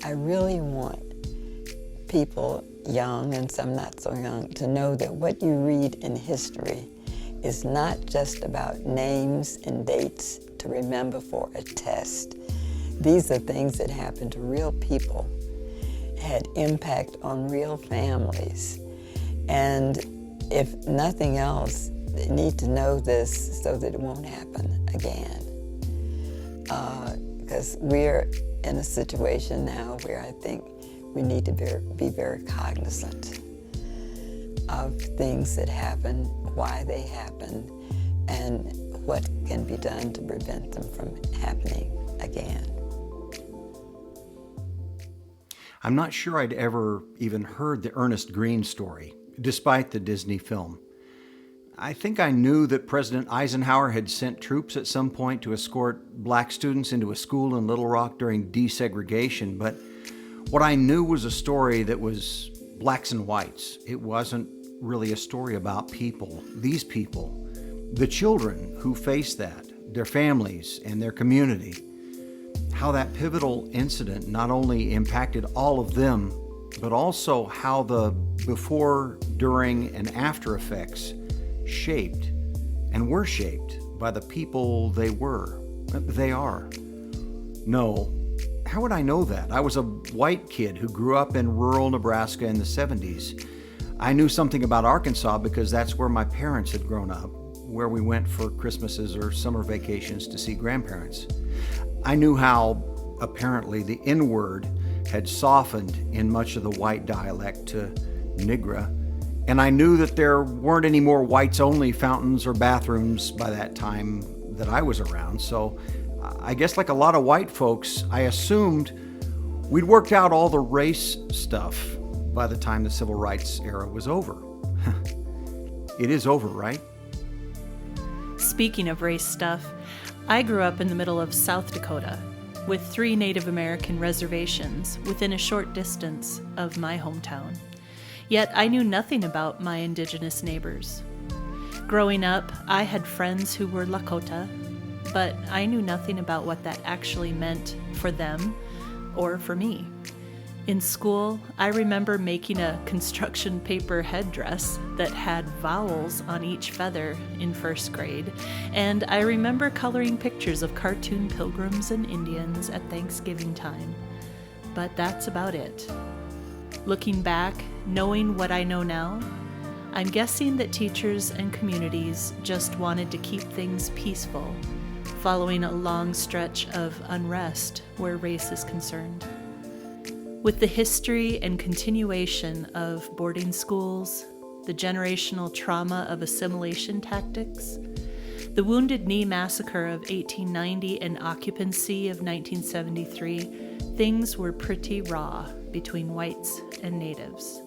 I really want people, young and some not so young, to know that what you read in history is not just about names and dates to remember for a test. These are things that happened to real people, had impact on real families. And if nothing else, they need to know this so that it won't happen again. Because we're in a situation now where I think we need to be very cognizant of things that happen, why they happen, and what can be done to prevent them from happening again. I'm not sure I'd ever even heard the Ernest Green story, despite the Disney film. I think I knew that President Eisenhower had sent troops at some point to escort black students into a school in Little Rock during desegregation, but what I knew was a story that was blacks and whites. It wasn't really a story about people, these people, the children who faced that, their families and their community. How that pivotal incident not only impacted all of them, but also how the before, during, and after effects shaped and were shaped by the people they are. No, how would I know that? I was a white kid who grew up in rural Nebraska in the 70s. I knew something about Arkansas because that's where my parents had grown up, where we went for Christmases or summer vacations to see grandparents. I knew how, apparently, the N-word had softened in much of the white dialect to Nigra, and I knew that there weren't any more whites-only fountains or bathrooms by that time that I was around, so I guess like a lot of white folks, I assumed we'd worked out all the race stuff by the time the civil rights era was over. It is over, right? Speaking of race stuff, I grew up in the middle of South Dakota, with 3 Native American reservations within a short distance of my hometown. Yet I knew nothing about my indigenous neighbors. Growing up, I had friends who were Lakota, but I knew nothing about what that actually meant for them or for me. In school, I remember making a construction paper headdress that had vowels on each feather in first grade, and I remember coloring pictures of cartoon pilgrims and Indians at Thanksgiving time. But that's about it. Looking back, knowing what I know now, I'm guessing that teachers and communities just wanted to keep things peaceful, following a long stretch of unrest where race is concerned. With the history and continuation of boarding schools, the generational trauma of assimilation tactics, the Wounded Knee Massacre of 1890 and occupancy of 1973, things were pretty raw between whites and natives.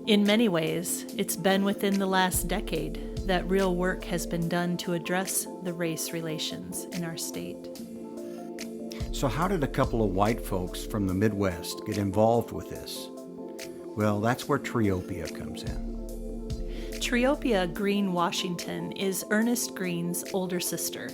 In many ways, it's been within the last decade that real work has been done to address the race relations in our state. So how did a couple of white folks from the Midwest get involved with this? Well, that's where Treopia comes in. Treopia Green Washington is Ernest Green's older sister.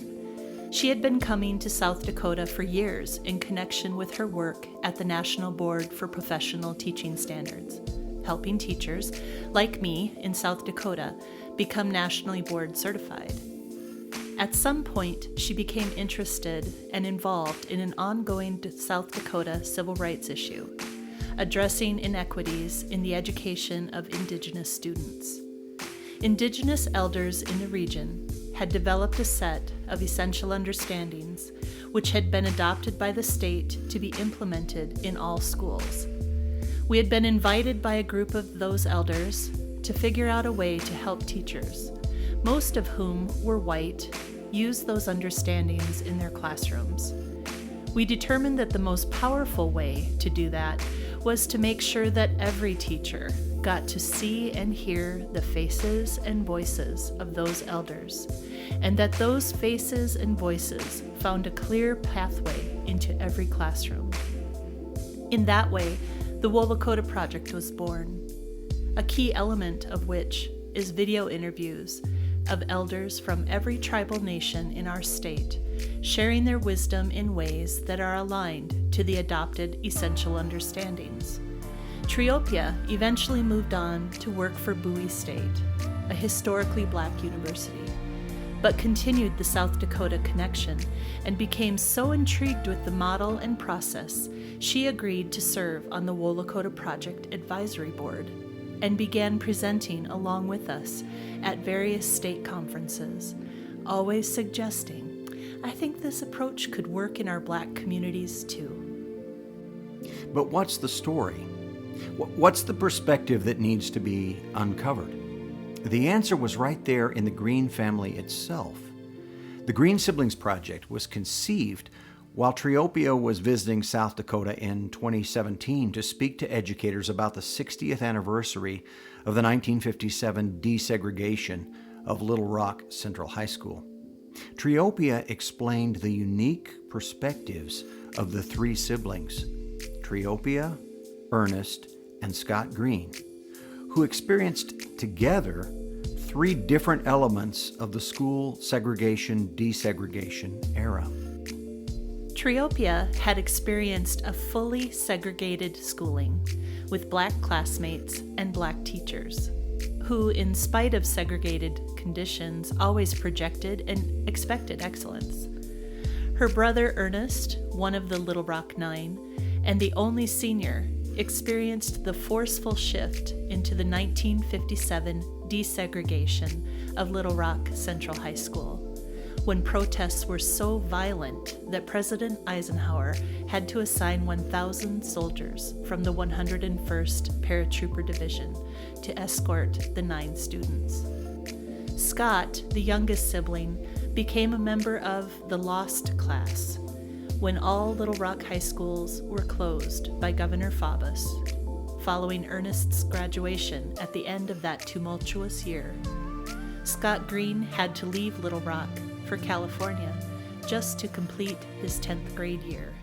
She had been coming to South Dakota for years in connection with her work at the National Board for Professional Teaching Standards, helping teachers, like me in South Dakota, become nationally board certified. At some point, she became interested and involved in an ongoing South Dakota civil rights issue, addressing inequities in the education of Indigenous students. Indigenous elders in the region had developed a set of essential understandings which had been adopted by the state to be implemented in all schools. We had been invited by a group of those elders to figure out a way to help teachers, most of whom were white, use those understandings in their classrooms. We determined that the most powerful way to do that was to make sure that every teacher got to see and hear the faces and voices of those elders, and that those faces and voices found a clear pathway into every classroom. In that way, the Wolakota Project was born, a key element of which is video interviews of elders from every tribal nation in our state, sharing their wisdom in ways that are aligned to the adopted Essential Understandings. Triopia eventually moved on to work for Bowie State, a historically black university, but continued the South Dakota connection and became so intrigued with the model and process, she agreed to serve on the Wolacota Project Advisory Board and began presenting along with us at various state conferences, always suggesting, "I think this approach could work in our black communities too." But what's the story? What's the perspective that needs to be uncovered? The answer was right there in the Green family itself. The Green Siblings Project was conceived while Triopia was visiting South Dakota in 2017 to speak to educators about the 60th anniversary of the 1957 desegregation of Little Rock Central High School. Triopia explained the unique perspectives of the three siblings, Triopia, Ernest, and Scott Green, who experienced together three different elements of the school segregation-desegregation era. Triopia had experienced a fully segregated schooling with black classmates and black teachers, who, in spite of segregated conditions, always projected and expected excellence. Her brother Ernest, one of the Little Rock Nine, and the only senior, experienced the forceful shift into the 1957 desegregation of Little Rock Central High School, when protests were so violent that President Eisenhower had to assign 1,000 soldiers from the 101st Paratrooper Division to escort the 9 students. Scott, the youngest sibling, became a member of the Lost Class when all Little Rock high schools were closed by Governor Faubus, following Ernest's graduation at the end of that tumultuous year. Scott Green had to leave Little Rock for California just to complete his 10th grade year.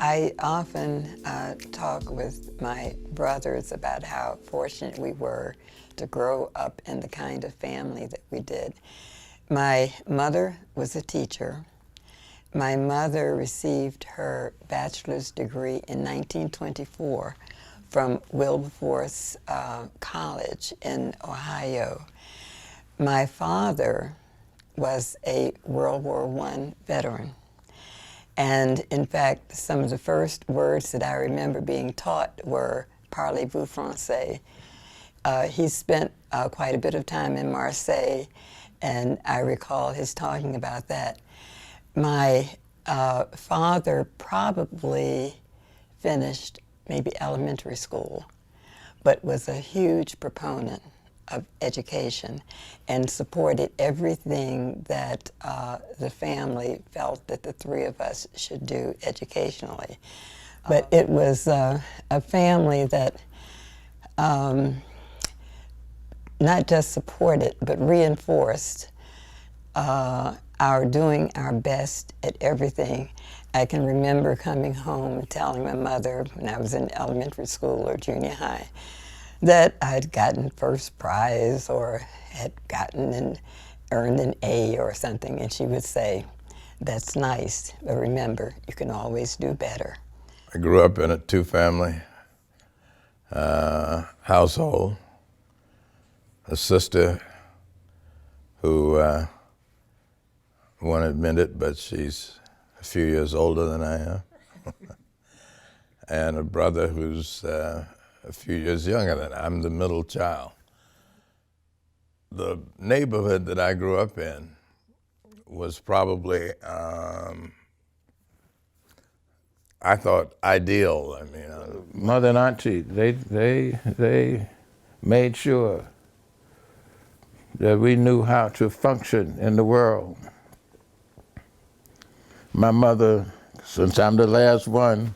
I often talk with my brothers about how fortunate we were to grow up in the kind of family that we did. My mother was a teacher. My mother received her bachelor's degree in 1924 from Wilberforce College in Ohio. My father was a World War I veteran. And in fact, some of the first words that I remember being taught were "Parlez-vous français?" He spent quite a bit of time in Marseille, and I recall his talking about that. My father probably finished maybe elementary school, but was a huge proponent of education and supported everything that the family felt that the three of us should do educationally. But it was a family that not just supported, but reinforced our doing our best at everything. I can remember coming home and telling my mother when I was in elementary school or junior high that I'd gotten first prize or had gotten and earned an A or something, and she would say, "That's nice, but remember, you can always do better." I grew up in a two-family household. A sister who won't admit it, but she's a few years older than I am, and a brother who's a few years younger than I'm the middle child. The neighborhood that I grew up in was probably, I thought, ideal. I mean, Mother and auntie, they made sure that we knew how to function in the world. My mother, since I'm the last one,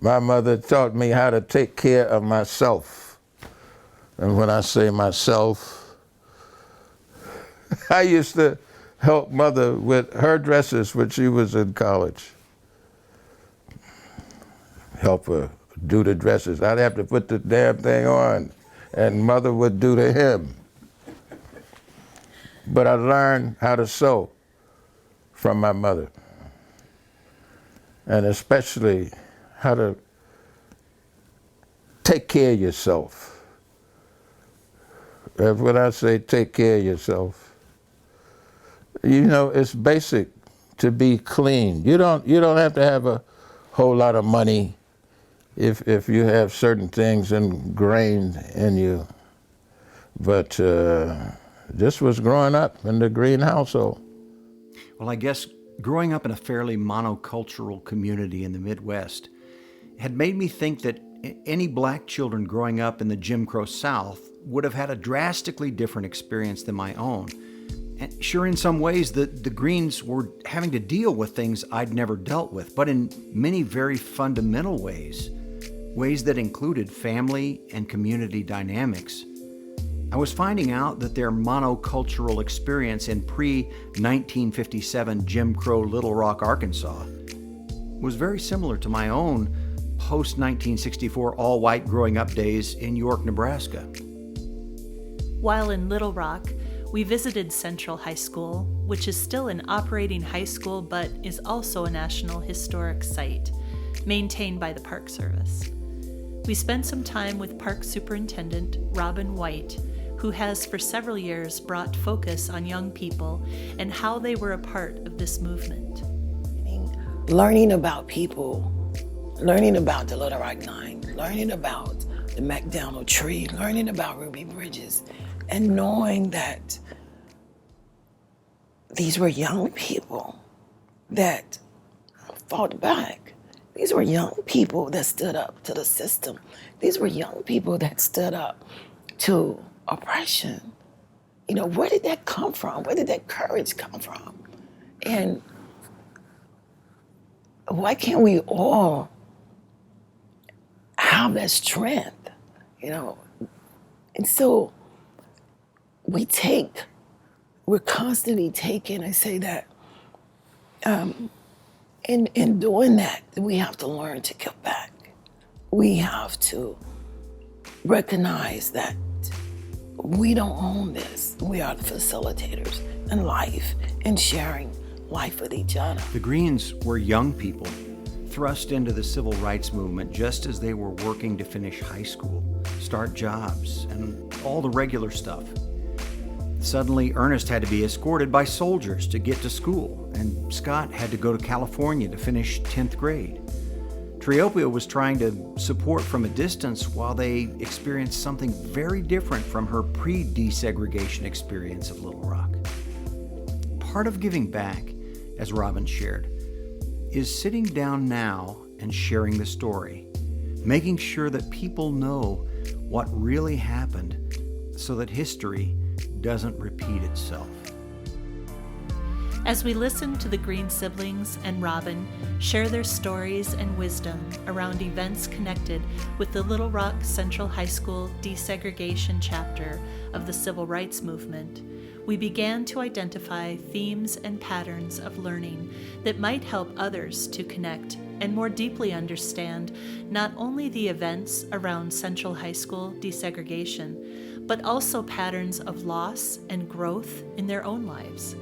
my mother taught me how to take care of myself. And when I say myself, I used to help Mother with her dresses when she was in college. help her do the dresses. I'd have to put the damn thing on, and Mother would do the hem. But I learned how to sew from my mother, and especially how to take care of yourself. When I say take care of yourself, you know, it's basic to be clean. You don't have to have a whole lot of money if you have certain things ingrained in you. But this was growing up in the Green household. Well, I guess growing up in a fairly monocultural community in the Midwest had made me think that any black children growing up in the Jim Crow South would have had a drastically different experience than my own. And sure, in some ways, the Greens were having to deal with things I'd never dealt with, but in many very fundamental ways that included family and community dynamics. I was finding out that their monocultural experience in pre-1957 Jim Crow Little Rock, Arkansas, was very similar to my own post-1964 all-white growing up days in York, Nebraska. While in Little Rock, we visited Central High School, which is still an operating high school but is also a National Historic Site, maintained by the Park Service. We spent some time with Park Superintendent Robin White, who has for several years brought focus on young people and how they were a part of this movement. Learning about people, learning about the Little Rock Nine, learning about the McDonald Tree, learning about Ruby Bridges, and knowing that these were young people that fought back. These were young people that stood up to the system. These were young people that stood up to oppression. You know, where did that come from? Where did that courage come from? And why can't we all have that strength, you know? And so we're constantly taking, I say that, in doing that, we have to learn to give back. We have to recognize that we don't own this. We are the facilitators in life and sharing life with each other. The Greens were young people thrust into the civil rights movement just as they were working to finish high school, start jobs, and all the regular stuff. Suddenly, Ernest had to be escorted by soldiers to get to school, and Scott had to go to California to finish 10th grade. Triopia was trying to support from a distance while they experienced something very different from her pre-desegregation experience of Little Rock. Part of giving back, as Robin shared, is sitting down now and sharing the story, making sure that people know what really happened so that history doesn't repeat itself. As we listen to the Green siblings and Robin share their stories and wisdom around events connected with the Little Rock Central High School desegregation chapter of the Civil Rights Movement, we began to identify themes and patterns of learning that might help others to connect and more deeply understand not only the events around Central High School desegregation, but also patterns of loss and growth in their own lives.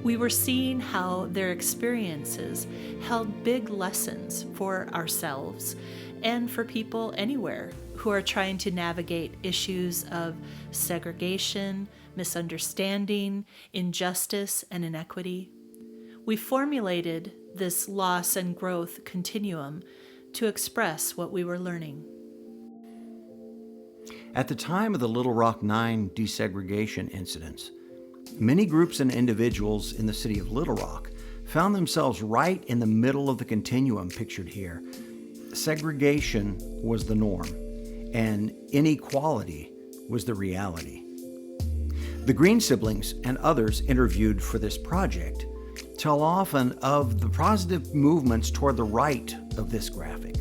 We were seeing how their experiences held big lessons for ourselves and for people anywhere who are trying to navigate issues of segregation, misunderstanding, injustice, and inequity. We formulated this loss and growth continuum to express what we were learning. At the time of the Little Rock 9 desegregation incidents, many groups and individuals in the city of Little Rock found themselves right in the middle of the continuum pictured here. Segregation was the norm, and inequality was the reality. The Green siblings and others interviewed for this project tell often of the positive movements toward the right of this graphic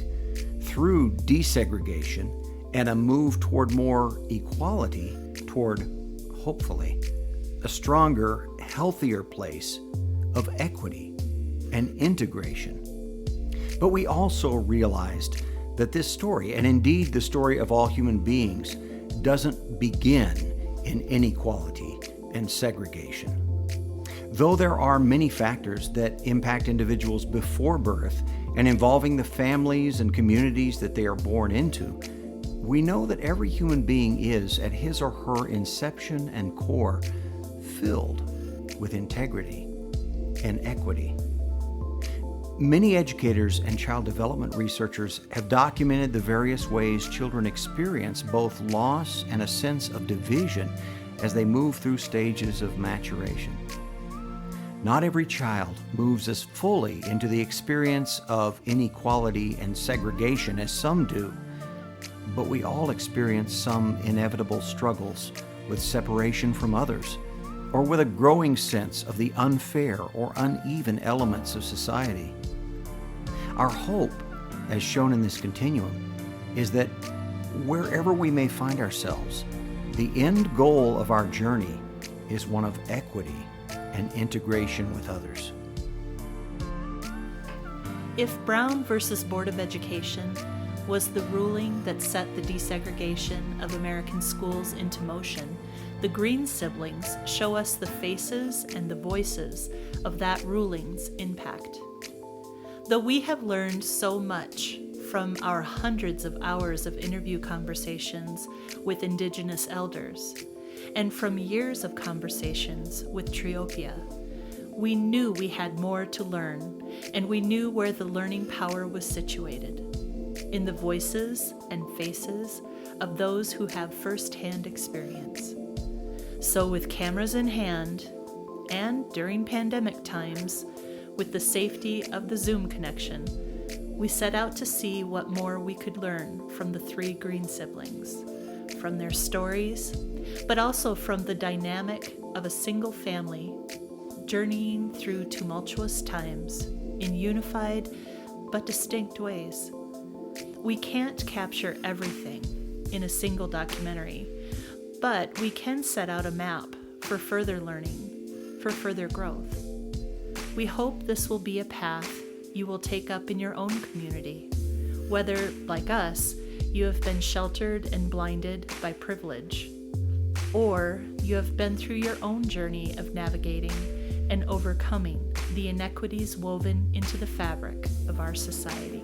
through desegregation and a move toward more equality, toward, hopefully, a stronger, healthier place of equity and integration. But we also realized that this story, and indeed the story of all human beings, doesn't begin in inequality and segregation. Though there are many factors that impact individuals before birth and involving the families and communities that they are born into, we know that every human being is, at his or her inception and core, filled with integrity and equity. Many educators and child development researchers have documented the various ways children experience both loss and a sense of division as they move through stages of maturation. Not every child moves as fully into the experience of inequality and segregation as some do, but we all experience some inevitable struggles with separation from others, or with a growing sense of the unfair or uneven elements of society. Our hope, as shown in this continuum, is that wherever we may find ourselves, the end goal of our journey is one of equity and integration with others. If Brown versus Board of Education was the ruling that set the desegregation of American schools into motion, the Green siblings show us the faces and the voices of that ruling's impact. Though we have learned so much from our hundreds of hours of interview conversations with Indigenous elders, and from years of conversations with Triopia, we knew we had more to learn, and we knew where the learning power was situated, in the voices and faces of those who have first-hand experience. So with cameras in hand, and during pandemic times, with the safety of the Zoom connection, we set out to see what more we could learn from the three Green siblings, from their stories, but also from the dynamic of a single family journeying through tumultuous times in unified but distinct ways. We can't capture everything in a single documentary, but we can set out a map for further learning, for further growth. We hope this will be a path you will take up in your own community, whether, like us, you have been sheltered and blinded by privilege, or you have been through your own journey of navigating and overcoming the inequities woven into the fabric of our society.